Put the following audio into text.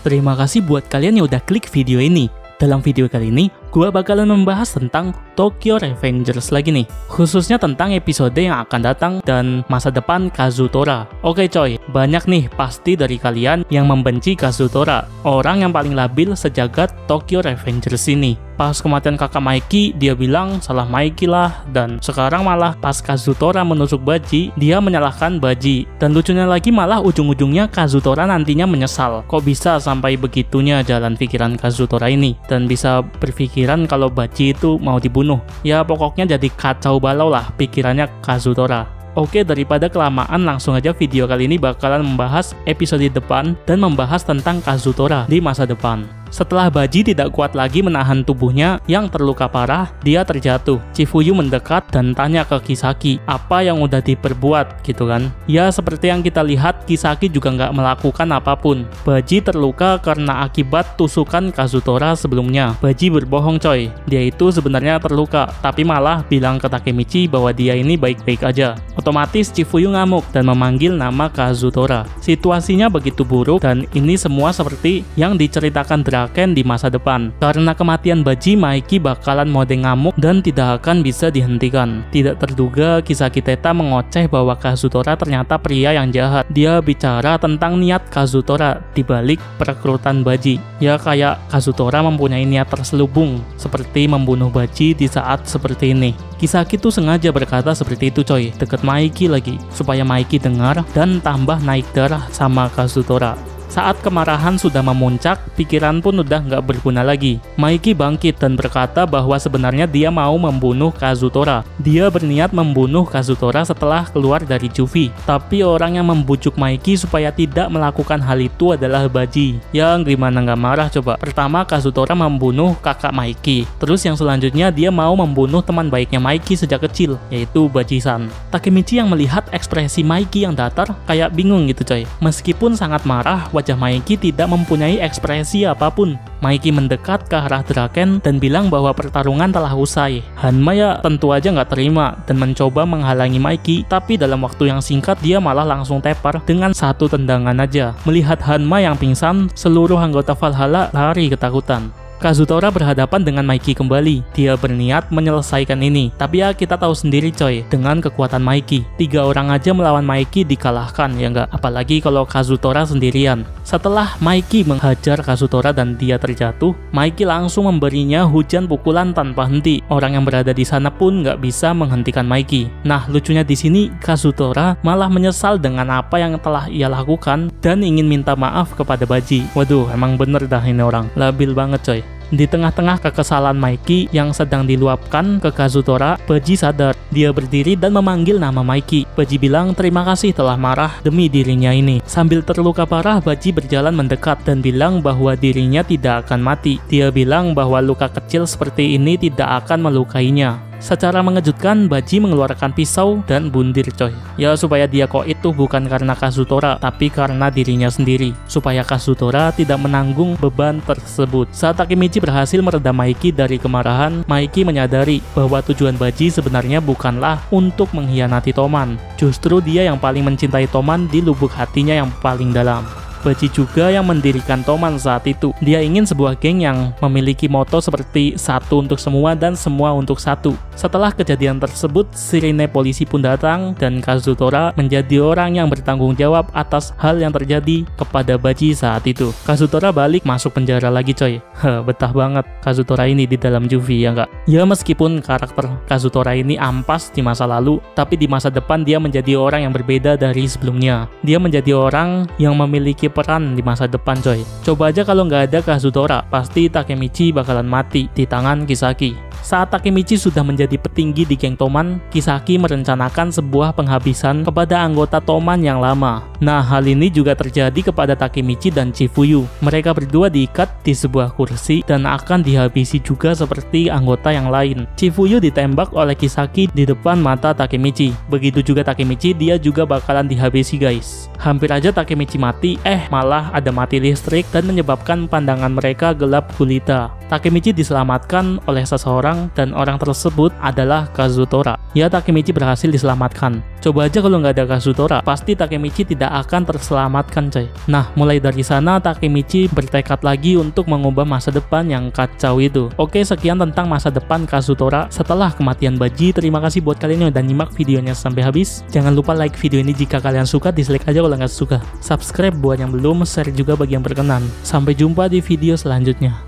Terima kasih buat kalian yang udah klik video ini. Dalam video kali ini, gua bakalan membahas tentang Tokyo Revengers lagi nih. Khususnya tentang episode yang akan datang dan masa depan Kazutora. Oke coy, banyak nih pasti dari kalian yang membenci Kazutora. Orang yang paling labil sejagat Tokyo Revengers ini. Pas kematian kakak Maiki, dia bilang salah Maiki lah. Dan sekarang malah pas Kazutora menusuk Baji, dia menyalahkan Baji. Dan lucunya lagi malah ujung-ujungnya Kazutora nantinya menyesal. Kok bisa sampai begitunya jalan pikiran Kazutora ini? Dan bisa berpikiran kalau Baji itu mau dibunuh. Ya pokoknya jadi kacau balau lah pikirannya Kazutora. Oke, daripada kelamaan, langsung aja video kali ini bakalan membahas episode depan dan membahas tentang Kazutora di masa depan. Setelah Baji tidak kuat lagi menahan tubuhnya yang terluka parah, dia terjatuh. Chifuyu mendekat dan tanya ke Kisaki, apa yang udah diperbuat gitu kan. Ya seperti yang kita lihat, Kisaki juga nggak melakukan apapun. Baji terluka karena akibat tusukan Kazutora sebelumnya. Baji berbohong coy, dia itu sebenarnya terluka, tapi malah bilang ke Takemichi bahwa dia ini baik-baik aja. Otomatis Chifuyu ngamuk dan memanggil nama Kazutora. Situasinya begitu buruk dan ini semua seperti yang diceritakan Draken di masa depan. Karena kematian Baji, Maiki bakalan mode ngamuk dan tidak akan bisa dihentikan. Tidak terduga Kisaki Teta mengoceh bahwa Kazutora ternyata pria yang jahat. Dia bicara tentang niat Kazutora dibalik perekrutan Baji. Ya kayak Kazutora mempunyai niat terselubung seperti membunuh Baji di saat seperti ini. Kisaki tuh sengaja berkata seperti itu coy, deket Maiki lagi, supaya Maiki dengar dan tambah naik darah sama Kazutora. Saat kemarahan sudah memuncak, pikiran pun udah nggak berguna lagi. Maiki bangkit dan berkata bahwa sebenarnya dia mau membunuh Kazutora. Dia berniat membunuh Kazutora setelah keluar dari juvie. Tapi orang yang membujuk Maiki supaya tidak melakukan hal itu adalah Baji. Yang gimana nggak marah coba? Pertama Kazutora membunuh kakak Maiki. Terus yang selanjutnya dia mau membunuh teman baiknya Maiki sejak kecil, yaitu Baji-san. Takemichi yang melihat ekspresi Maiki yang datar kayak bingung gitu coy. Meskipun sangat marah, wajah Maiki tidak mempunyai ekspresi apapun. Maiki mendekat ke arah Draken dan bilang bahwa pertarungan telah usai. Hanma ya tentu aja nggak terima dan mencoba menghalangi Maiki, tapi dalam waktu yang singkat dia malah langsung tepar dengan satu tendangan aja. Melihat Hanma yang pingsan, seluruh anggota Valhalla lari ketakutan. Kazutora berhadapan dengan Maiki kembali. Dia berniat menyelesaikan ini. Tapi ya kita tahu sendiri coy, dengan kekuatan Maiki, 3 orang aja melawan Maiki dikalahkan ya nggak? Apalagi kalau Kazutora sendirian. Setelah Maiki menghajar Kazutora dan dia terjatuh, Maiki langsung memberinya hujan pukulan tanpa henti. Orang yang berada di sana pun nggak bisa menghentikan Maiki. Nah lucunya di sini Kazutora malah menyesal dengan apa yang telah ia lakukan dan ingin minta maaf kepada Baji. Waduh, emang bener dah ini orang, labil banget coy. Di tengah-tengah kekesalan Maiki yang sedang diluapkan ke Kazutora, Baji sadar. Dia berdiri dan memanggil nama Maiki. Baji bilang terima kasih telah marah demi dirinya ini. Sambil terluka parah, Baji berjalan mendekat dan bilang bahwa dirinya tidak akan mati. Dia bilang bahwa luka kecil seperti ini tidak akan melukainya. Secara mengejutkan, Baji mengeluarkan pisau dan bundir coy. Ya supaya dia kok itu bukan karena Kazutora, tapi karena dirinya sendiri. Supaya Kazutora tidak menanggung beban tersebut. Saat Takemichi berhasil meredam Maiki dari kemarahan, Maiki menyadari bahwa tujuan Baji sebenarnya bukanlah untuk mengkhianati Toman. Justru dia yang paling mencintai Toman di lubuk hatinya yang paling dalam. Baji juga yang mendirikan Toman saat itu. Dia ingin sebuah geng yang memiliki moto seperti satu untuk semua dan semua untuk satu. Setelah kejadian tersebut, sirine polisi pun datang dan Kazutora menjadi orang yang bertanggung jawab atas hal yang terjadi kepada Baji saat itu. Kazutora balik masuk penjara lagi coy. Betah banget Kazutora ini di dalam juvie ya nggak? Ya meskipun karakter Kazutora ini ampas di masa lalu, tapi di masa depan dia menjadi orang yang berbeda dari sebelumnya. Dia menjadi orang yang memiliki peran di masa depan coy. Coba aja kalau nggak ada Kazutora, pasti Takemichi bakalan mati di tangan Kisaki. Saat Takemichi sudah menjadi petinggi di geng Toman, Kisaki merencanakan sebuah penghabisan kepada anggota Toman yang lama. Nah, hal ini juga terjadi kepada Takemichi dan Chifuyu. Mereka berdua diikat di sebuah kursi dan akan dihabisi juga seperti anggota yang lain. Chifuyu ditembak oleh Kisaki di depan mata Takemichi. Begitu juga Takemichi, dia juga bakalan dihabisi guys. Hampir aja Takemichi mati, malah ada mati listrik dan menyebabkan pandangan mereka gelap gulita. Takemichi diselamatkan oleh seseorang orang dan orang tersebut adalah Kazutora. Ya, Takemichi berhasil diselamatkan. Coba aja kalau nggak ada Kazutora, pasti Takemichi tidak akan terselamatkan coy. Nah, mulai dari sana Takemichi bertekad lagi untuk mengubah masa depan yang kacau itu. Oke, sekian tentang masa depan Kazutora setelah kematian Baji. Terima kasih buat kalian yang udah nyimak videonya sampai habis. Jangan lupa like video ini jika kalian suka, dislike aja kalau nggak suka. Subscribe buat yang belum, share juga bagi yang berkenan. Sampai jumpa di video selanjutnya.